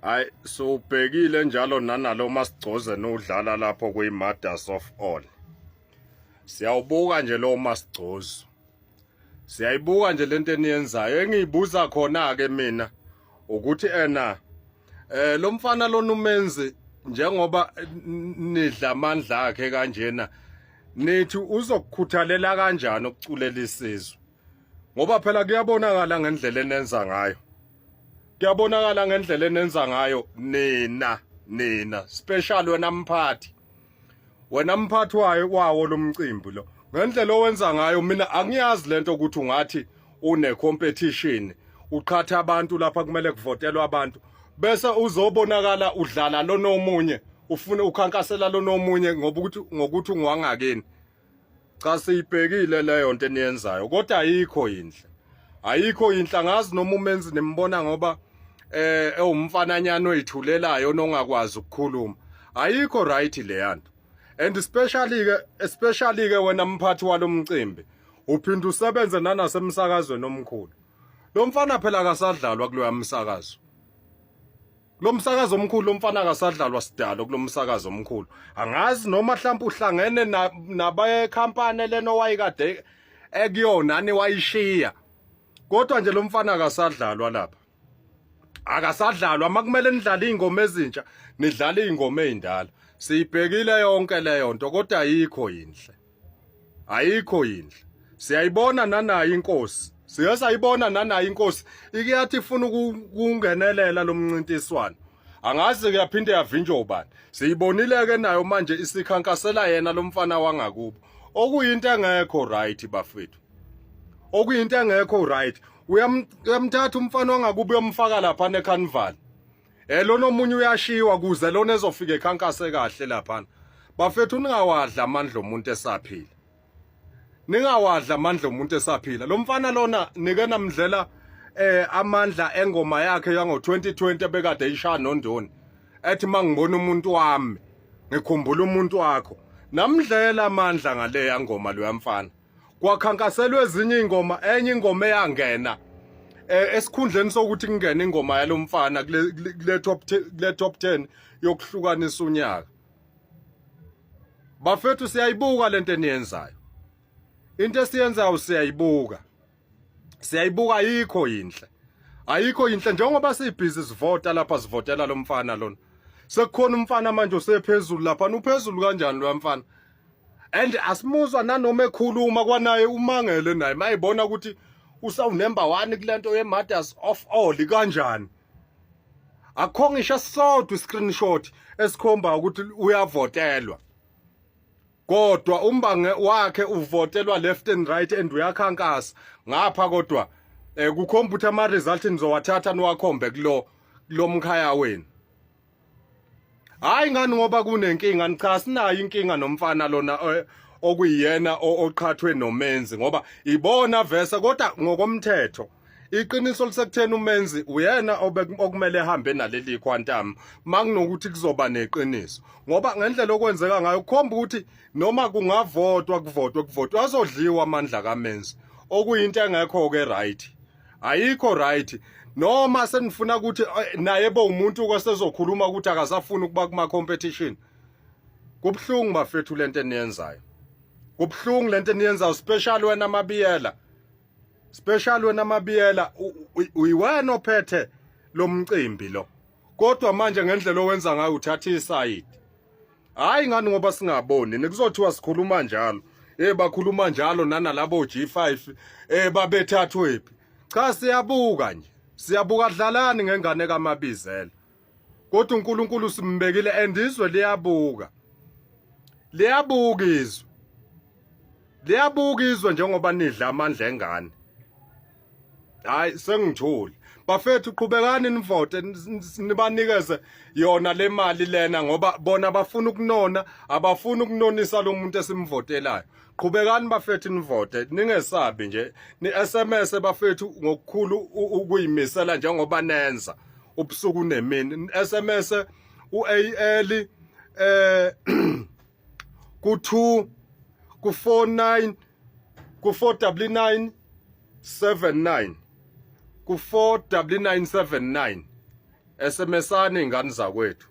Hayi sobhekile njalo nanalo Masigcoze nodlala lapho kwi-Mothers of All. Siyawubuka nje lo Masigcoze. Siyayibuka nje lento eniyenzayo. Engiyibuza khona ke mina ukuthi lo mfana lona umenzi njengoba nidla amandla akhe kanjena nithi uzokukhuthalela kanjani ukuculela isizwe. Ngoba phela kuyabonakala ngendlela enenza ngayo. Kuyabonakala ngendlela enenza ngayo nina special wena mphathi. Wena mphathi wawo lo mcimbi lo. Ngendlela owenza ngayo mina angiyazi lento ukuthi ungathi une competition uqhatha abantu lapha kumele kuvotelwe abantu bese uzobonakala udlala lo nomunye ufuna ukhankasela lo nomunye ngokuthi ungwangakeni. Cha siyibhekile leyo nto eniyenzayo kodwa ayikho inhle. Ayikho inhle ngazi noma umenzi nimbona ngoba umfananyana oyithulelayo nongakwazi ukukhuluma. Ayikho right le yanto. And especially ke wena mphathi walomcimbi uphinda usebenze nanasemsakazweni omkhulu. Lo mfana phela akasadlalwa kuloya msakazo. Lo msakazo omkhulu lo mfana akasadlalwa sidalo kulo msakazo omkhulu. Angazi noma mhlawumbe uhlangene nabaye company leno wayikade ekuyona ani wayishiya. Kodwa nje lo mfana akasadlalwa lapha. Akasadlalwa makumele nidlale ingoma ezintsha nidlale ingoma ezindala. Siyibhekile yonke leyo nto kodwa ayikho inhle. Ayikho inhle. Siyayibona nanayo inkosi. Siyasayibona nanayo inkosi ikiyathi ifuna ukungenelela lo mncintiswano. Angazi kuyaphinde yavinjwa ubani. Siyibonile ke nayo manje isikhankasela yena lo mfana wangakubo. Okuyinto engekho right bafethu. Okuyinto engekho right. Uyamthatha umfana wangakubo uyomfaka lapha necarnival. Lona omunye uyashiwa kuze lona ezofika ekhankase kahle lapha. Bafethu ningawadla amandla omuntu esaphila. Ningawadla amandla omuntu esaphila. Lo mfana lona nike namdlela amandla engoma yakhe yango 2020 bekade ishaya noNdoni. Ethi mangibona umuntu wami ngikhumbula umuntu wakho. Namdlela amandla ngale yangoma lo yamfana. Kwakhankaselwe ezinye ingoma enye ingoma eyangena esikhundleni sokuthi kungene ingoma yalomfana kule top 10 yokuhlukanisa unyaka. Bafethu siyayibuka lento eniyenzayo. Into esiyenzayo siyayibuka. Siyayibuka ayikho inhle. Ayikho inhle njengoba sibhizi sivota lapha sivotela lo mfana lona. Sekukhona umfana manje osephezulu lapha uphezulu kanjani lo mfana. And asimuzwa nanoma ekhuluma kwanaye umangele naye mayibona ukuthi usawunumber 1 kulento ye-Mothers of All kanjani. Akho ngisho sodwa screenshot esikhomba ukuthi uyavotelwa. Kodwa umbange wakhe uvotelwa left and right and uyakhankasa ngapha kodwa kukhomba ukuthi ama result nizowathatha niwakhombe kulo mkhaya wenu. Hayi ngani ngoba kunenkinga cha sinayo inkinga nomfana lona okuyiyena oqhathwe nomenzi ngoba ibona vese kodwa ngokomthetho iqiniso lisekutheni umenzi uyena okumele ehambe naleli quantum makunokuthi kuzoba neqiniso ngoba ngendlela okwenzeka ngayo kukhomba ukuthi noma kungavotwa kuvotwa azodliwa amandla kamenzi okuyinto engekho ke right. Ayikho right. Noma senifuna ukuthi naye umuntu kwasezokhuluma ukuthi akasafuna ukuba kuma competition. Kubhlungu bafethu lento eniyenzayo. Kubhlungu lento eniyenzayo special wena Mabiyela. Special wena Mabiyela uyiwena ophethe lo mcimbi lo. Kodwa manje ngendlela owenza ngayo uthatha iside. Hayi ngani ngoba singaboni nikuzothiwa sikhuluma njalo. Bakhuluma njalo nalabo G5 babethathwephi. Cha siyabuka nje. Siyabuka dlalani ngengane kaMabizela. Kodwa uNkulunkulu simbekile endizwe liyabuka. Liyabukizwa. Liyabukizwa njengoba nidla amandla engane. Hayi sengithuli. Bafethu qhubekani nivote nibanikeze yona le mali lena ngoba bona bafuna ukunona abafuna ukunonisa lo muntu esimvotelayo. Qhubekani bafethu nivote ningesabi nje ni SMS bafethu ngokukhulu ukuyimisela njengoba nenza ubusuku nemini SMS uAL ku2 ku49 ku49979 ku49979 SMS-ani ingane zakwethu.